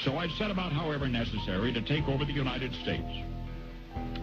So I set about, however necessary, to take over the United States.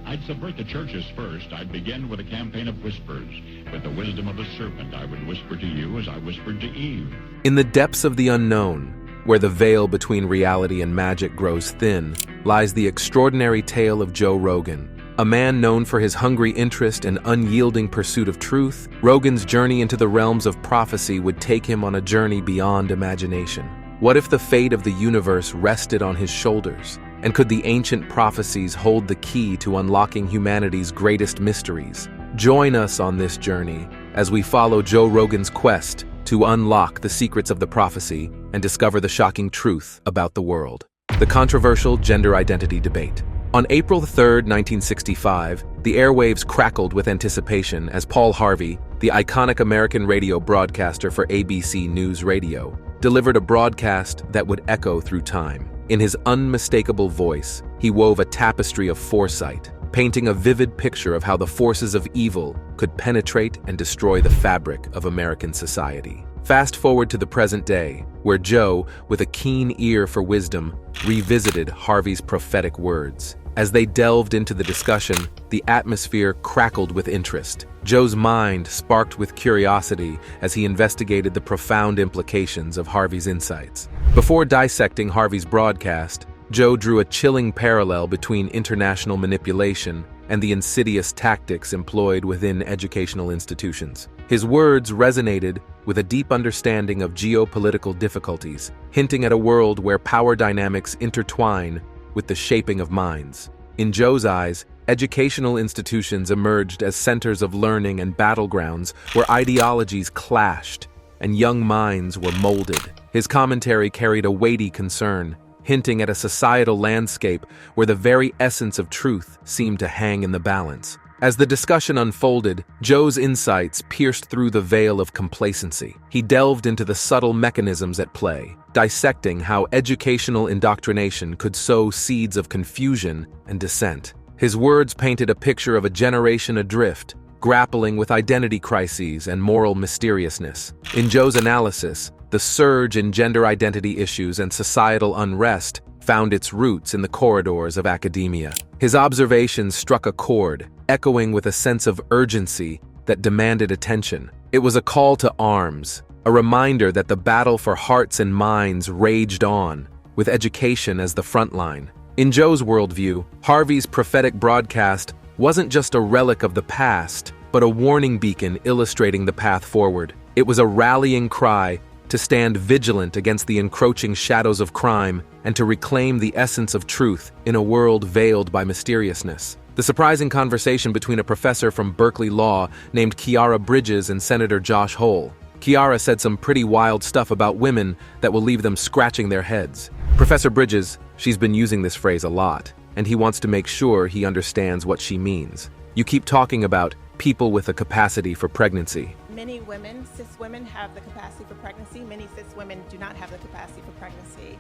I'd subvert the churches first. I'd begin with a campaign of whispers. With the wisdom of the serpent, I would whisper to you as I whispered to Eve. In the depths of the unknown, where the veil between reality and magic grows thin, lies the extraordinary tale of Joe Rogan. A man known for his hungry interest and unyielding pursuit of truth, Rogan's journey into the realms of prophecy would take him on a journey beyond imagination. What if the fate of the universe rested on his shoulders? And could the ancient prophecies hold the key to unlocking humanity's greatest mysteries? Join us on this journey as we follow Joe Rogan's quest to unlock the secrets of the prophecy and discover the shocking truth about the world. The controversial gender identity debate. On April 3, 1965, the airwaves crackled with anticipation as Paul Harvey, the iconic American radio broadcaster for ABC News Radio, delivered a broadcast that would echo through time. In his unmistakable voice, he wove a tapestry of foresight, painting a vivid picture of how the forces of evil could penetrate and destroy the fabric of American society. Fast forward to the present day, where Joe, with a keen ear for wisdom, revisited Harvey's prophetic words. As they delved into the discussion, the atmosphere crackled with interest. Joe's mind sparked with curiosity as he investigated the profound implications of Harvey's insights. Before dissecting Harvey's broadcast, Joe drew a chilling parallel between international manipulation and the insidious tactics employed within educational institutions. His words resonated with a deep understanding of geopolitical difficulties, hinting at a world where power dynamics intertwine with the shaping of minds. In Joe's eyes, educational institutions emerged as centers of learning and battlegrounds where ideologies clashed and young minds were molded. His commentary carried a weighty concern, hinting at a societal landscape where the very essence of truth seemed to hang in the balance. As the discussion unfolded, Joe's insights pierced through the veil of complacency. He delved into the subtle mechanisms at play, dissecting how educational indoctrination could sow seeds of confusion and dissent. His words painted a picture of a generation adrift, grappling with identity crises and moral mysteriousness. In Joe's analysis, the surge in gender identity issues and societal unrest found its roots in the corridors of academia. His observations struck a chord, echoing with a sense of urgency that demanded attention. It was a call to arms, a reminder that the battle for hearts and minds raged on, with education as the front line. In Joe's worldview, Harvey's prophetic broadcast wasn't just a relic of the past, but a warning beacon illustrating the path forward. It was a rallying cry to stand vigilant against the encroaching shadows of crime and to reclaim the essence of truth in a world veiled by mysteriousness. The surprising conversation between a professor from Berkeley Law named Kiara Bridges and Senator Josh Hole. Kiara said some pretty wild stuff about women that will leave them scratching their heads. Professor Bridges, she's been using this phrase a lot, and he wants to make sure he understands what she means. You keep talking about people with a capacity for pregnancy. Many women, cis women, have the capacity for pregnancy. Many cis women do not have the capacity for pregnancy.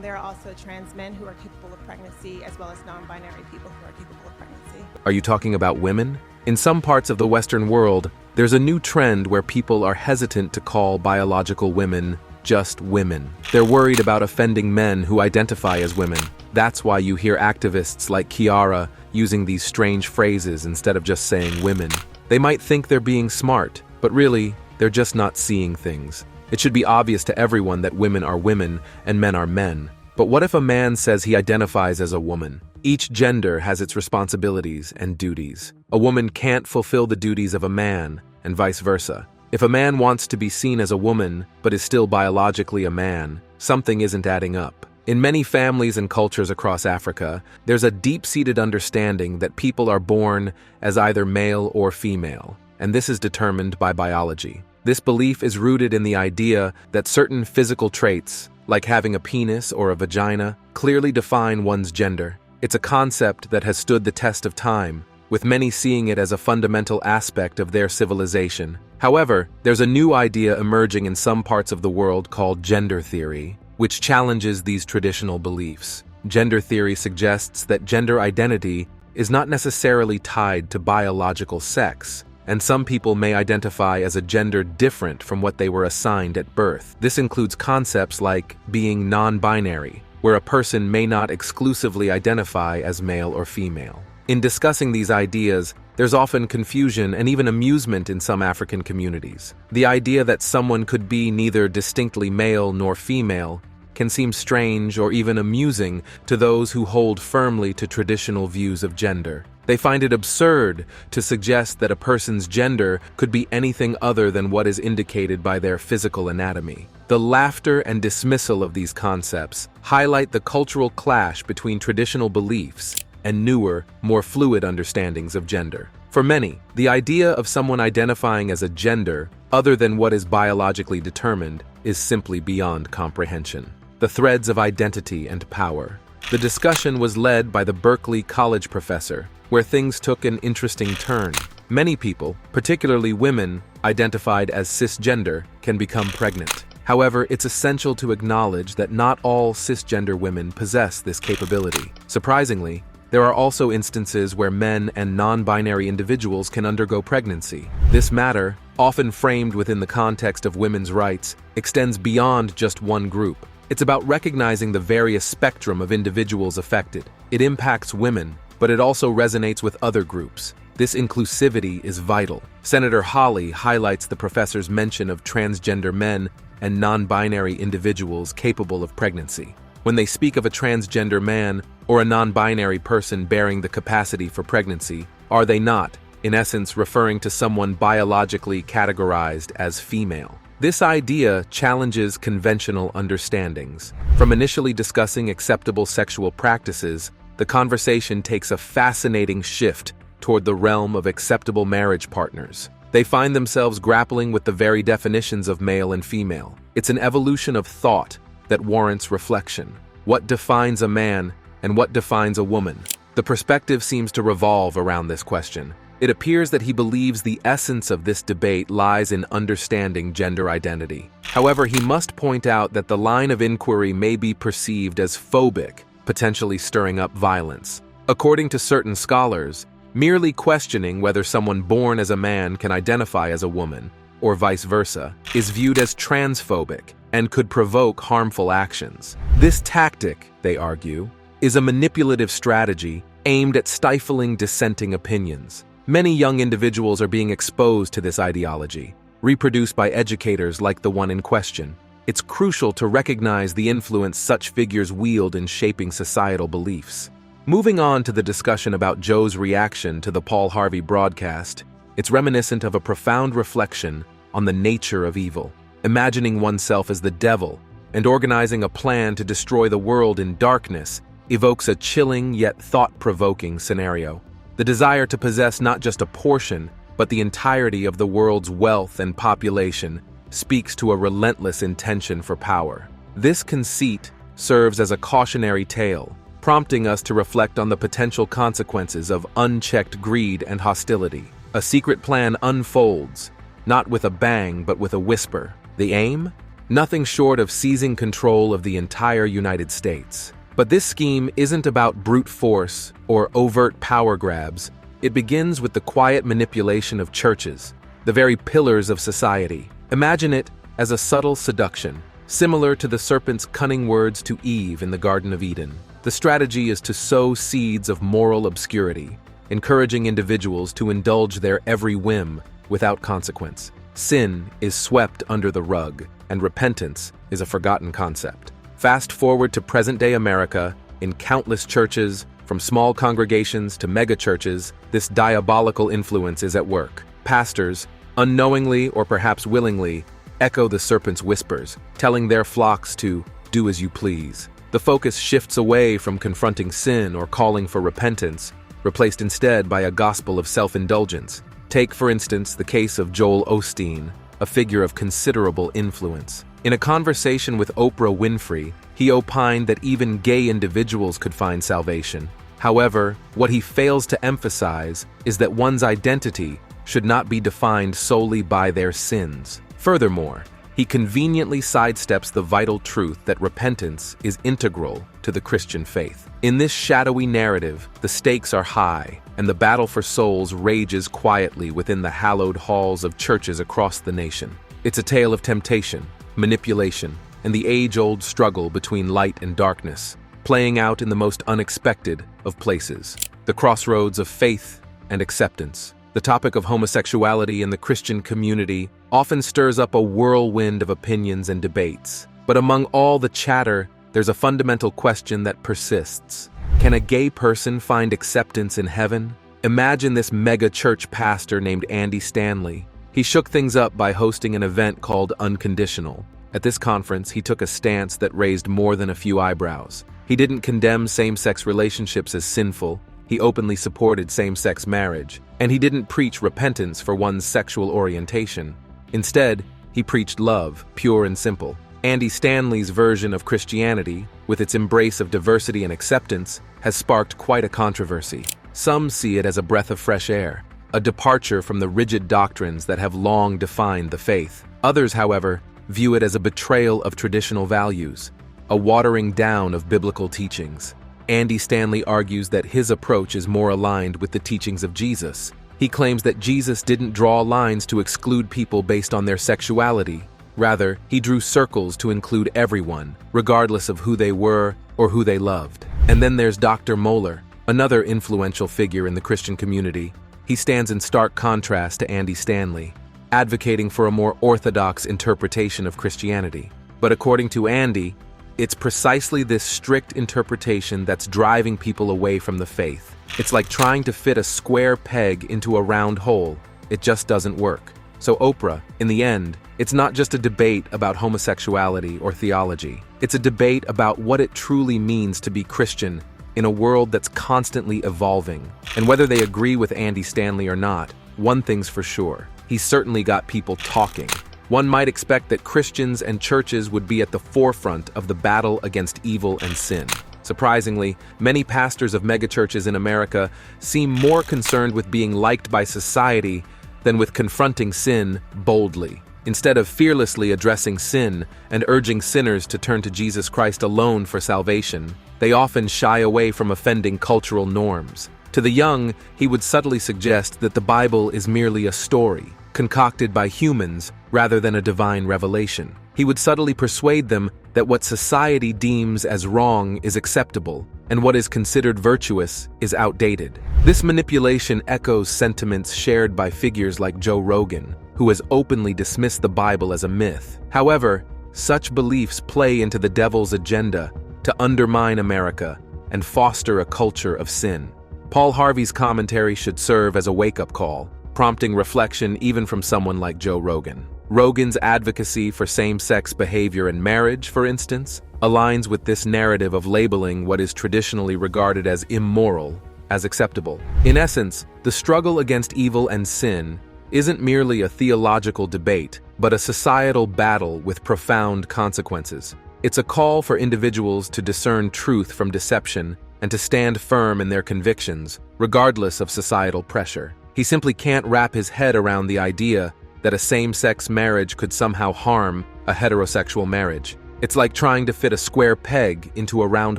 There are also trans men who are capable of pregnancy, as well as non-binary people who are capable of pregnancy. Are you talking about women? In some parts of the Western world, there's a new trend where people are hesitant to call biological women just women. They're worried about offending men who identify as women. That's why you hear activists like Kiara using these strange phrases instead of just saying women. They might think they're being smart, but really, they're just not seeing things. It should be obvious to everyone that women are women and men are men. But what if a man says he identifies as a woman? Each gender has its responsibilities and duties. A woman can't fulfill the duties of a man, and vice versa. If a man wants to be seen as a woman, but is still biologically a man, something isn't adding up. In many families and cultures across Africa, there's a deep-seated understanding that people are born as either male or female, and this is determined by biology. This belief is rooted in the idea that certain physical traits, like having a penis or a vagina, clearly define one's gender. It's a concept that has stood the test of time, with many seeing it as a fundamental aspect of their civilization. However, there's a new idea emerging in some parts of the world called gender theory, which challenges these traditional beliefs. Gender theory suggests that gender identity is not necessarily tied to biological sex, and some people may identify as a gender different from what they were assigned at birth. This includes concepts like being non-binary, where a person may not exclusively identify as male or female. In discussing these ideas, there's often confusion and even amusement in some African communities. The idea that someone could be neither distinctly male nor female can seem strange or even amusing to those who hold firmly to traditional views of gender. They find it absurd to suggest that a person's gender could be anything other than what is indicated by their physical anatomy. The laughter and dismissal of these concepts highlight the cultural clash between traditional beliefs and newer, more fluid understandings of gender. For many, the idea of someone identifying as a gender other than what is biologically determined is simply beyond comprehension. The threads of identity and power. The discussion was led by the Berkeley College professor, where things took an interesting turn. Many people, particularly women identified as cisgender, can become pregnant. However, it's essential to acknowledge that not all cisgender women possess this capability. Surprisingly, there are also instances where men and non-binary individuals can undergo pregnancy. This matter, often framed within the context of women's rights, extends beyond just one group. It's about recognizing the various spectrum of individuals affected. It impacts women, but it also resonates with other groups. This inclusivity is vital. Senator Hawley highlights the professor's mention of transgender men and non-binary individuals capable of pregnancy. When they speak of a transgender man or a non-binary person bearing the capacity for pregnancy, are they not, in essence, referring to someone biologically categorized as female? This idea challenges conventional understandings. From initially discussing acceptable sexual practices, the conversation takes a fascinating shift toward the realm of acceptable marriage partners. They find themselves grappling with the very definitions of male and female. It's an evolution of thought that warrants reflection. What defines a man and what defines a woman? The perspective seems to revolve around this question. It appears that he believes the essence of this debate lies in understanding gender identity. However, he must point out that the line of inquiry may be perceived as phobic, potentially stirring up violence. According to certain scholars, merely questioning whether someone born as a man can identify as a woman, or vice versa, is viewed as transphobic and could provoke harmful actions. This tactic, they argue, is a manipulative strategy aimed at stifling dissenting opinions. Many young individuals are being exposed to this ideology, reproduced by educators like the one in question. It's crucial to recognize the influence such figures wield in shaping societal beliefs. Moving on to the discussion about Joe's reaction to the Paul Harvey broadcast, it's reminiscent of a profound reflection on the nature of evil. Imagining oneself as the devil and organizing a plan to destroy the world in darkness evokes a chilling yet thought-provoking scenario. The desire to possess not just a portion, but the entirety of the world's wealth and population speaks to a relentless intention for power. This conceit serves as a cautionary tale, prompting us to reflect on the potential consequences of unchecked greed and hostility. A secret plan unfolds, not with a bang but with a whisper. The aim? Nothing short of seizing control of the entire United States. But this scheme isn't about brute force or overt power grabs. It begins with the quiet manipulation of churches, the very pillars of society. Imagine it as a subtle seduction, similar to the serpent's cunning words to Eve in the Garden of Eden. The strategy is to sow seeds of moral obscurity, encouraging individuals to indulge their every whim without consequence. Sin is swept under the rug, and repentance is a forgotten concept. Fast forward to present-day America, in countless churches, from small congregations to megachurches, this diabolical influence is at work. Pastors, unknowingly or perhaps willingly, echo the serpent's whispers, telling their flocks to do as you please. The focus shifts away from confronting sin or calling for repentance, replaced instead by a gospel of self-indulgence. Take, for instance, the case of Joel Osteen, a figure of considerable influence. In a conversation with Oprah Winfrey, he opined that even gay individuals could find salvation. However, what he fails to emphasize is that one's identity should not be defined solely by their sins. Furthermore, he conveniently sidesteps the vital truth that repentance is integral to the Christian faith. In this shadowy narrative, the stakes are high, and the battle for souls rages quietly within the hallowed halls of churches across the nation. It's a tale of temptation, manipulation, and the age-old struggle between light and darkness, playing out in the most unexpected of places, the crossroads of faith and acceptance. The topic of homosexuality in the Christian community often stirs up a whirlwind of opinions and debates. But among all the chatter, there's a fundamental question that persists. Can a gay person find acceptance in heaven? Imagine this mega-church pastor named Andy Stanley. He shook things up by hosting an event called Unconditional. At this conference, he took a stance that raised more than a few eyebrows. He didn't condemn same-sex relationships as sinful. He openly supported same-sex marriage, and he didn't preach repentance for one's sexual orientation. Instead, he preached love, pure and simple. Andy Stanley's version of Christianity, with its embrace of diversity and acceptance, has sparked quite a controversy. Some see it as a breath of fresh air, a departure from the rigid doctrines that have long defined the faith. Others, however, view it as a betrayal of traditional values, a watering down of biblical teachings. Andy Stanley argues that his approach is more aligned with the teachings of Jesus. He claims that Jesus didn't draw lines to exclude people based on their sexuality. Rather, he drew circles to include everyone, regardless of who they were or who they loved. And then there's Dr. Moeller, another influential figure in the Christian community. He stands in stark contrast to Andy Stanley, advocating for a more orthodox interpretation of Christianity. But according to Andy, it's precisely this strict interpretation that's driving people away from the faith. It's like trying to fit a square peg into a round hole. It just doesn't work. So Oprah, in the end, it's not just a debate about homosexuality or theology. It's a debate about what it truly means to be Christian in a world that's constantly evolving. And whether they agree with Andy Stanley or not, one thing's for sure: he's certainly got people talking. One might expect that Christians and churches would be at the forefront of the battle against evil and sin. Surprisingly, many pastors of megachurches in America seem more concerned with being liked by society than with confronting sin boldly. Instead of fearlessly addressing sin and urging sinners to turn to Jesus Christ alone for salvation, they often shy away from offending cultural norms. To the young, he would subtly suggest that the Bible is merely a story, concocted by humans rather than a divine revelation. He would subtly persuade them that what society deems as wrong is acceptable, and what is considered virtuous is outdated. This manipulation echoes sentiments shared by figures like Joe Rogan, who has openly dismissed the Bible as a myth. However, such beliefs play into the devil's agenda to undermine America and foster a culture of sin. Paul Harvey's commentary should serve as a wake-up call, prompting reflection even from someone like Joe Rogan. Rogan's advocacy for same-sex behavior in marriage, for instance, aligns with this narrative of labeling what is traditionally regarded as immoral as acceptable. In essence, the struggle against evil and sin isn't merely a theological debate, but a societal battle with profound consequences. It's a call for individuals to discern truth from deception and to stand firm in their convictions, regardless of societal pressure. He simply can't wrap his head around the idea that a same-sex marriage could somehow harm a heterosexual marriage. It's like trying to fit a square peg into a round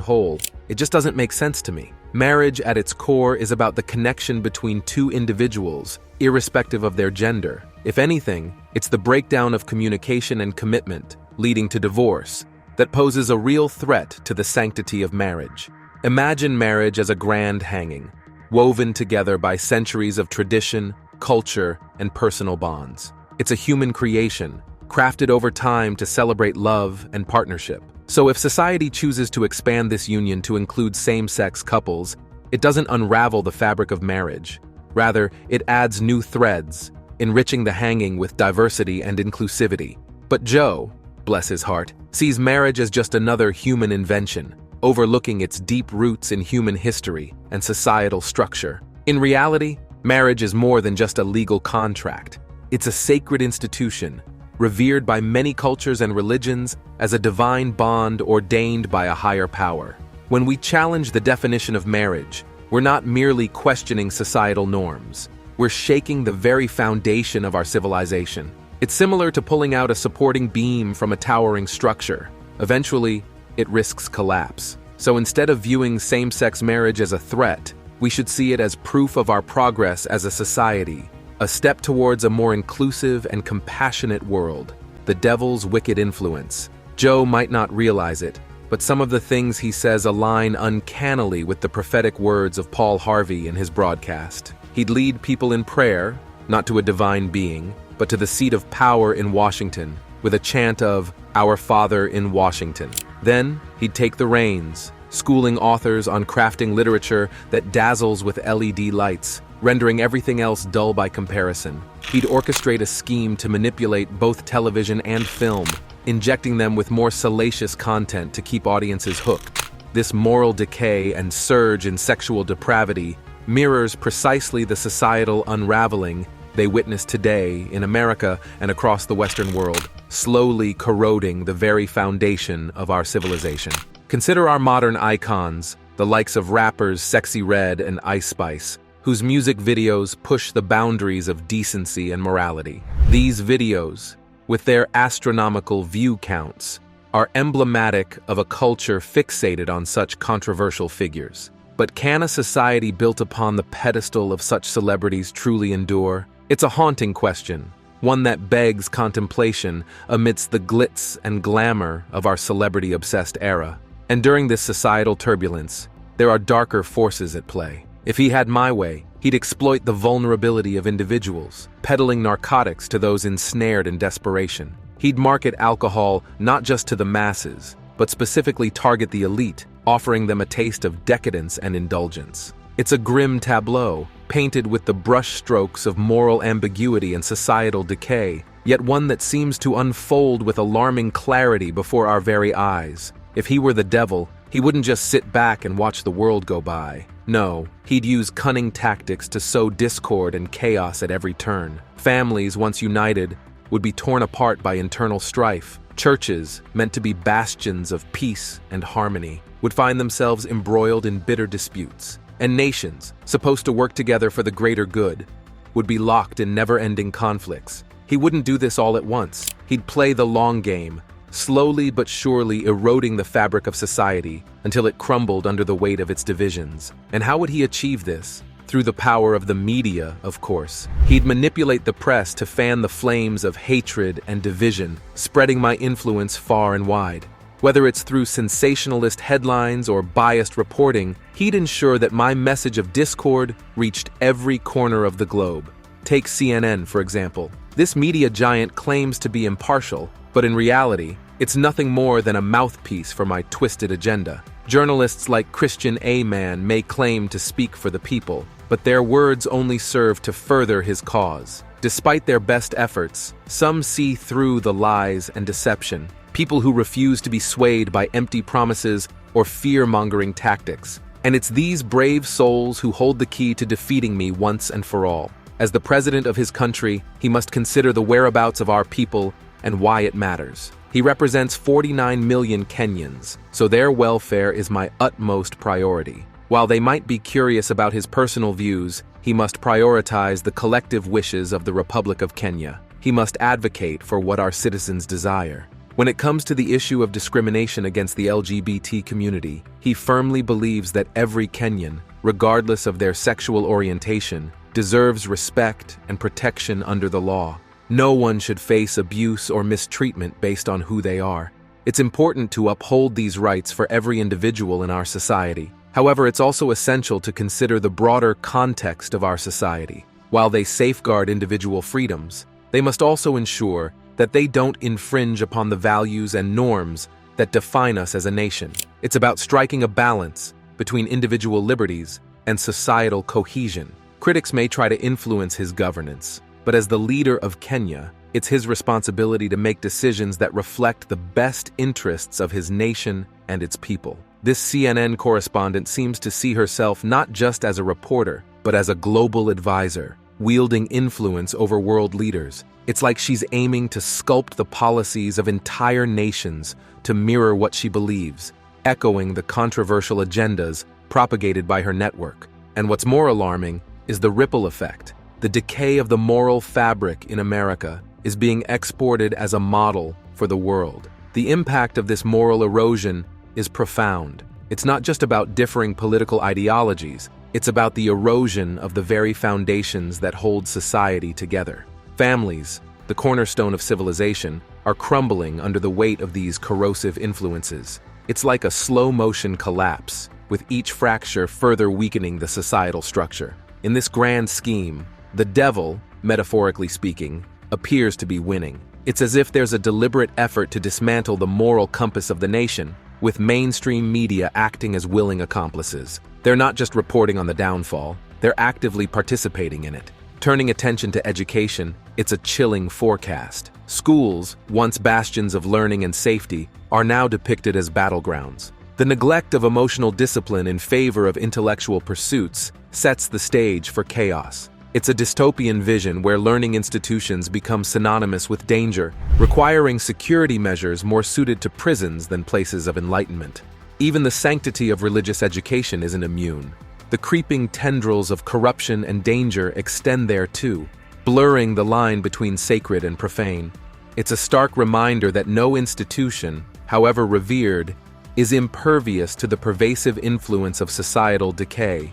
hole. It just doesn't make sense to me. Marriage at its core is about the connection between two individuals, irrespective of their gender. If anything, it's the breakdown of communication and commitment, leading to divorce, that poses a real threat to the sanctity of marriage. Imagine marriage as a grand hanging, woven together by centuries of tradition, culture, and personal bonds. It's a human creation, crafted over time to celebrate love and partnership. So if society chooses to expand this union to include same-sex couples, it doesn't unravel the fabric of marriage. Rather, it adds new threads, enriching the hanging with diversity and inclusivity. But Joe, bless his heart, sees marriage as just another human invention, overlooking its deep roots in human history and societal structure. In reality, marriage is more than just a legal contract. It's a sacred institution, revered by many cultures and religions as a divine bond ordained by a higher power. When we challenge the definition of marriage, we're not merely questioning societal norms. We're shaking the very foundation of our civilization. It's similar to pulling out a supporting beam from a towering structure. Eventually, it risks collapse. So instead of viewing same-sex marriage as a threat, we should see it as proof of our progress as a society, a step towards a more inclusive and compassionate world. The devil's wicked influence, Joe might not realize it, but some of the things he says align uncannily with the prophetic words of Paul Harvey in his broadcast. He'd lead people in prayer, not to a divine being, but to the seat of power in Washington, with a chant of, "Our Father in Washington." Then, he'd take the reins, schooling authors on crafting literature that dazzles with LED lights, rendering everything else dull by comparison. He'd orchestrate a scheme to manipulate both television and film, injecting them with more salacious content to keep audiences hooked. This moral decay and surge in sexual depravity mirrors precisely the societal unraveling they witness today in America and across the Western world, slowly corroding the very foundation of our civilization. Consider our modern icons, the likes of rappers Sexy Red and Ice Spice, whose music videos push the boundaries of decency and morality. These videos, with their astronomical view counts, are emblematic of a culture fixated on such controversial figures. But can a society built upon the pedestal of such celebrities truly endure? It's a haunting question, one that begs contemplation amidst the glitz and glamour of our celebrity-obsessed era. And during this societal turbulence, there are darker forces at play. If he had my way, he'd exploit the vulnerability of individuals, peddling narcotics to those ensnared in desperation. He'd market alcohol not just to the masses, but specifically target the elite, offering them a taste of decadence and indulgence. It's a grim tableau, painted with the brushstrokes of moral ambiguity and societal decay, yet one that seems to unfold with alarming clarity before our very eyes. If he were the devil, he wouldn't just sit back and watch the world go by. No, he'd use cunning tactics to sow discord and chaos at every turn. Families, once united, would be torn apart by internal strife. Churches, meant to be bastions of peace and harmony, would find themselves embroiled in bitter disputes. And nations, supposed to work together for the greater good, would be locked in never-ending conflicts. He wouldn't do this all at once. He'd play the long game, slowly but surely eroding the fabric of society until it crumbled under the weight of its divisions. And how would he achieve this? Through the power of the media, of course. He'd manipulate the press to fan the flames of hatred and division, spreading my influence far and wide. Whether it's through sensationalist headlines or biased reporting, he'd ensure that my message of discord reached every corner of the globe. Take CNN, for example. This media giant claims to be impartial, but in reality, it's nothing more than a mouthpiece for my twisted agenda. Journalists like Christian A-Man may claim to speak for the people, but their words only serve to further his cause. Despite their best efforts, some see through the lies and deception. People who refuse to be swayed by empty promises or fear-mongering tactics. And it's these brave souls who hold the key to defeating me once and for all. As the president of his country, he must consider the whereabouts of our people and why it matters. He represents 49 million Kenyans, so their welfare is my utmost priority. While they might be curious about his personal views, he must prioritize the collective wishes of the Republic of Kenya. He must advocate for what our citizens desire. When it comes to the issue of discrimination against the LGBT community, he firmly believes that every Kenyan, regardless of their sexual orientation, deserves respect and protection under the law. No one should face abuse or mistreatment based on who they are. It's important to uphold these rights for every individual in our society. However, it's also essential to consider the broader context of our society. While they safeguard individual freedoms, they must also ensure that they don't infringe upon the values and norms that define us as a nation. It's about striking a balance between individual liberties and societal cohesion. Critics may try to influence his governance, but as the leader of Kenya, it's his responsibility to make decisions that reflect the best interests of his nation and its people. This CNN correspondent seems to see herself not just as a reporter, but as a global advisor, wielding influence over world leaders. It's like she's aiming to sculpt the policies of entire nations to mirror what she believes, echoing the controversial agendas propagated by her network. And what's more alarming is the ripple effect. The decay of the moral fabric in America is being exported as a model for the world. The impact of this moral erosion is profound. It's not just about differing political ideologies, it's about the erosion of the very foundations that hold society together. Families, the cornerstone of civilization, are crumbling under the weight of these corrosive influences. It's like a slow-motion collapse, with each fracture further weakening the societal structure. In this grand scheme, the devil, metaphorically speaking, appears to be winning. It's as if there's a deliberate effort to dismantle the moral compass of the nation, with mainstream media acting as willing accomplices. They're not just reporting on the downfall, they're actively participating in it. Turning attention to education, it's a chilling forecast. Schools, once bastions of learning and safety, are now depicted as battlegrounds. The neglect of emotional discipline in favor of intellectual pursuits sets the stage for chaos. It's a dystopian vision where learning institutions become synonymous with danger, requiring security measures more suited to prisons than places of enlightenment. Even the sanctity of religious education isn't immune. The creeping tendrils of corruption and danger extend there too, blurring the line between sacred and profane. It's a stark reminder that no institution, however revered, is impervious to the pervasive influence of societal decay.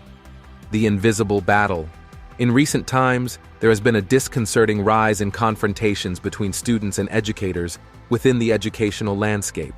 The invisible battle. In recent times, there has been a disconcerting rise in confrontations between students and educators within the educational landscape.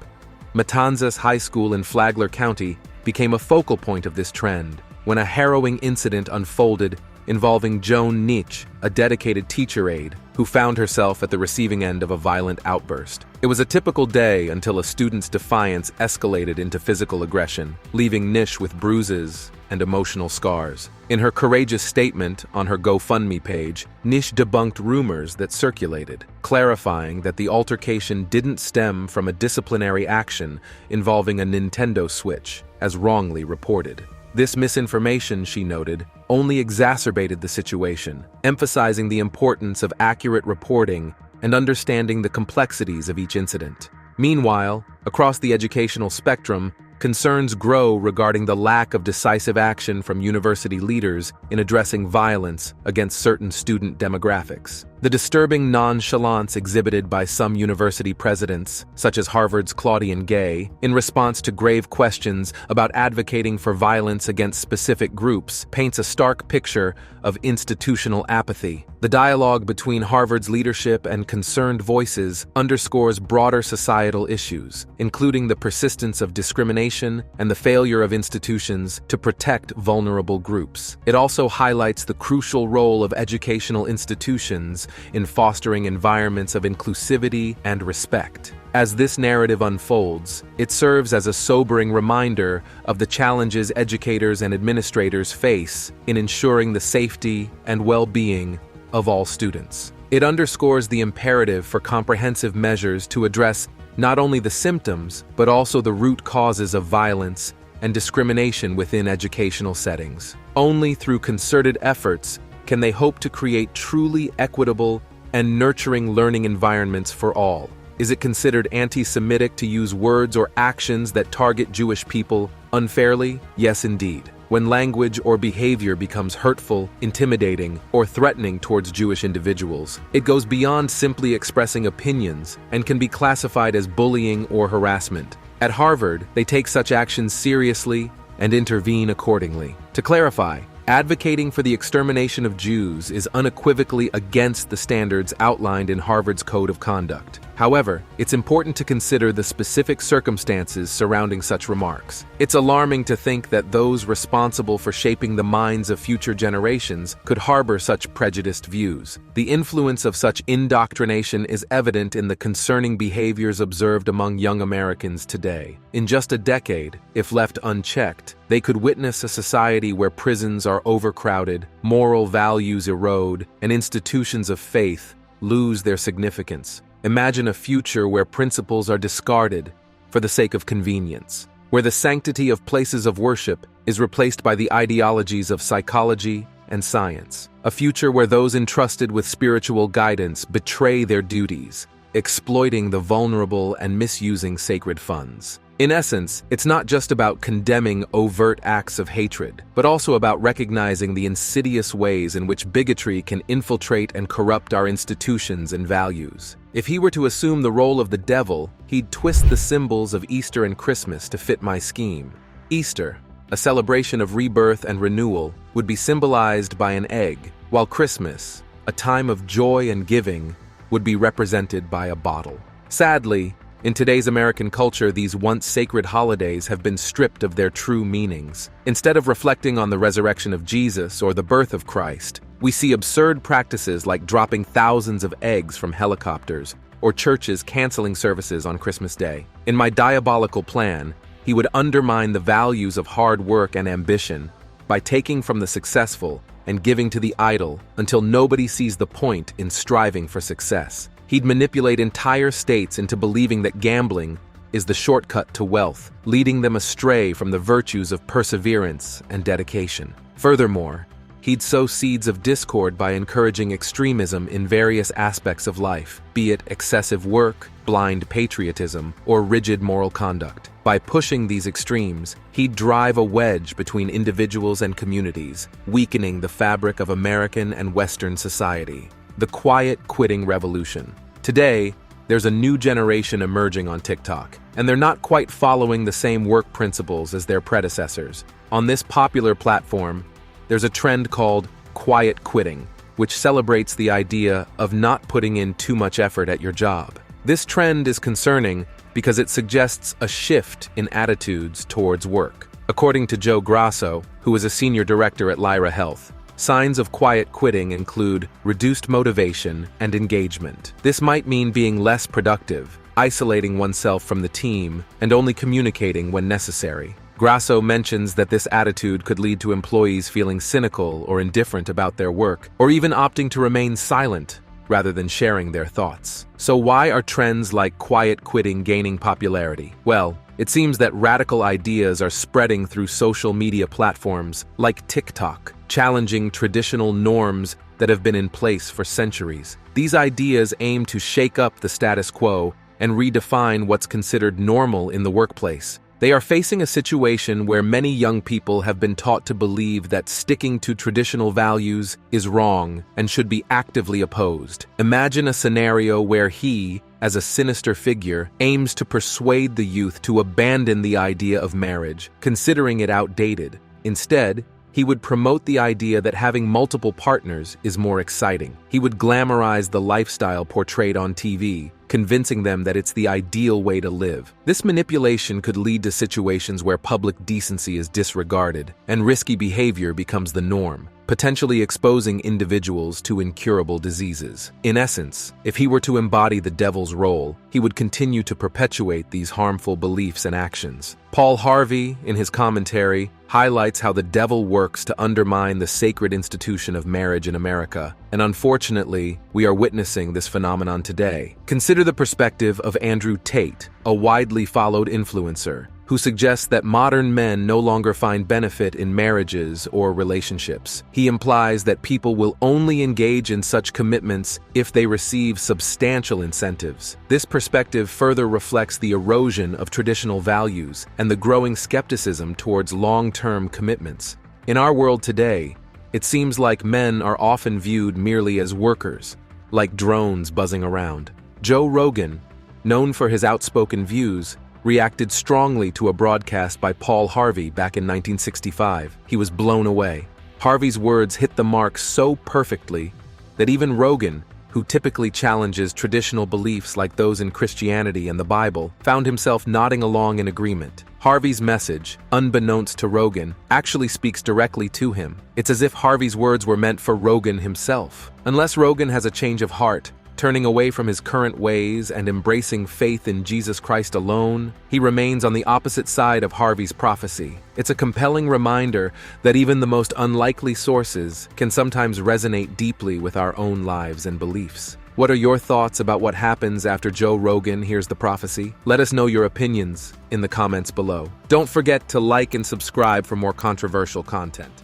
Matanzas High School in Flagler County became a focal point of this trend when a harrowing incident unfolded involving Joan Nietzsche, a dedicated teacher aide, who found herself at the receiving end of a violent outburst. It was a typical day until a student's defiance escalated into physical aggression, leaving Nietzsche with bruises and emotional scars. In her courageous statement on her GoFundMe page, Nietzsche debunked rumors that circulated, clarifying that the altercation didn't stem from a disciplinary action involving a Nintendo Switch, as wrongly reported. This misinformation, she noted, only exacerbated the situation, emphasizing the importance of accurate reporting and understanding the complexities of each incident. Meanwhile, across the educational spectrum, concerns grow regarding the lack of decisive action from university leaders in addressing violence against certain student demographics. The disturbing nonchalance exhibited by some university presidents, such as Harvard's Claudian Gay, in response to grave questions about advocating for violence against specific groups, paints a stark picture of institutional apathy. The dialogue between Harvard's leadership and concerned voices underscores broader societal issues, including the persistence of discrimination and the failure of institutions to protect vulnerable groups. It also highlights the crucial role of educational institutions in fostering environments of inclusivity and respect. As this narrative unfolds, it serves as a sobering reminder of the challenges educators and administrators face in ensuring the safety and well-being of all students. It underscores the imperative for comprehensive measures to address not only the symptoms, but also the root causes of violence and discrimination within educational settings. Only through concerted efforts can they hope to create truly equitable and nurturing learning environments for all. Is it considered anti-Semitic to use words or actions that target Jewish people unfairly? Yes, indeed. When language or behavior becomes hurtful, intimidating, or threatening towards Jewish individuals, it goes beyond simply expressing opinions and can be classified as bullying or harassment. At Harvard, they take such actions seriously and intervene accordingly. To clarify, advocating for the extermination of Jews is unequivocally against the standards outlined in Harvard's Code of Conduct. However, it's important to consider the specific circumstances surrounding such remarks. It's alarming to think that those responsible for shaping the minds of future generations could harbor such prejudiced views. The influence of such indoctrination is evident in the concerning behaviors observed among young Americans today. In just a decade, if left unchecked, they could witness a society where prisons are overcrowded, moral values erode, and institutions of faith lose their significance. Imagine a future where principles are discarded for the sake of convenience, where the sanctity of places of worship is replaced by the ideologies of psychology and science. A future where those entrusted with spiritual guidance betray their duties, exploiting the vulnerable and misusing sacred funds. In essence, it's not just about condemning overt acts of hatred, but also about recognizing the insidious ways in which bigotry can infiltrate and corrupt our institutions and values. If he were to assume the role of the devil, he'd twist the symbols of Easter and Christmas to fit my scheme. Easter, a celebration of rebirth and renewal, would be symbolized by an egg, while Christmas, a time of joy and giving, would be represented by a bottle. Sadly, in today's American culture, these once sacred holidays have been stripped of their true meanings. Instead of reflecting on the resurrection of Jesus or the birth of Christ, we see absurd practices like dropping thousands of eggs from helicopters or churches canceling services on Christmas Day. In my diabolical plan, he would undermine the values of hard work and ambition by taking from the successful and giving to the idle until nobody sees the point in striving for success. He'd manipulate entire states into believing that gambling is the shortcut to wealth, leading them astray from the virtues of perseverance and dedication. Furthermore, he'd sow seeds of discord by encouraging extremism in various aspects of life, be it excessive work, blind patriotism, or rigid moral conduct. By pushing these extremes, he'd drive a wedge between individuals and communities, weakening the fabric of American and Western society. The quiet quitting revolution. Today, there's a new generation emerging on TikTok, and they're not quite following the same work principles as their predecessors. On this popular platform, there's a trend called quiet quitting, which celebrates the idea of not putting in too much effort at your job. This trend is concerning because it suggests a shift in attitudes towards work. According to Joe Grasso, who is a senior director at Lyra Health, signs of quiet quitting include reduced motivation and engagement. This might mean being less productive, isolating oneself from the team, and only communicating when necessary. Grasso mentions that this attitude could lead to employees feeling cynical or indifferent about their work, or even opting to remain silent rather than sharing their thoughts. So why are trends like quiet quitting gaining popularity? Well, it seems that radical ideas are spreading through social media platforms like TikTok, challenging traditional norms that have been in place for centuries. These ideas aim to shake up the status quo and redefine what's considered normal in the workplace. They are facing a situation where many young people have been taught to believe that sticking to traditional values is wrong and should be actively opposed. Imagine a scenario where he, as a sinister figure, aims to persuade the youth to abandon the idea of marriage, considering it outdated. Instead, he would promote the idea that having multiple partners is more exciting. He would glamorize the lifestyle portrayed on TV, convincing them that it's the ideal way to live. This manipulation could lead to situations where public decency is disregarded and risky behavior becomes the norm, potentially exposing individuals to incurable diseases. In essence, if he were to embody the devil's role, he would continue to perpetuate these harmful beliefs and actions. Paul Harvey, in his commentary, highlights how the devil works to undermine the sacred institution of marriage in America, and unfortunately, we are witnessing this phenomenon today. Consider the perspective of Andrew Tate, a widely followed influencer, who suggests that modern men no longer find benefit in marriages or relationships. He implies that people will only engage in such commitments if they receive substantial incentives. This perspective further reflects the erosion of traditional values and the growing skepticism towards long-term commitments. In our world today, it seems like men are often viewed merely as workers, like drones buzzing around. Joe Rogan, known for his outspoken views, reacted strongly to a broadcast by Paul Harvey back in 1965. He was blown away. Harvey's words hit the mark so perfectly that even Rogan, who typically challenges traditional beliefs like those in Christianity and the Bible, found himself nodding along in agreement. Harvey's message, unbeknownst to Rogan, actually speaks directly to him. It's as if Harvey's words were meant for Rogan himself. Unless Rogan has a change of heart, turning away from his current ways and embracing faith in Jesus Christ alone, he remains on the opposite side of Harvey's prophecy. It's a compelling reminder that even the most unlikely sources can sometimes resonate deeply with our own lives and beliefs. What are your thoughts about what happens after Joe Rogan hears the prophecy? Let us know your opinions in the comments below. Don't forget to like and subscribe for more controversial content.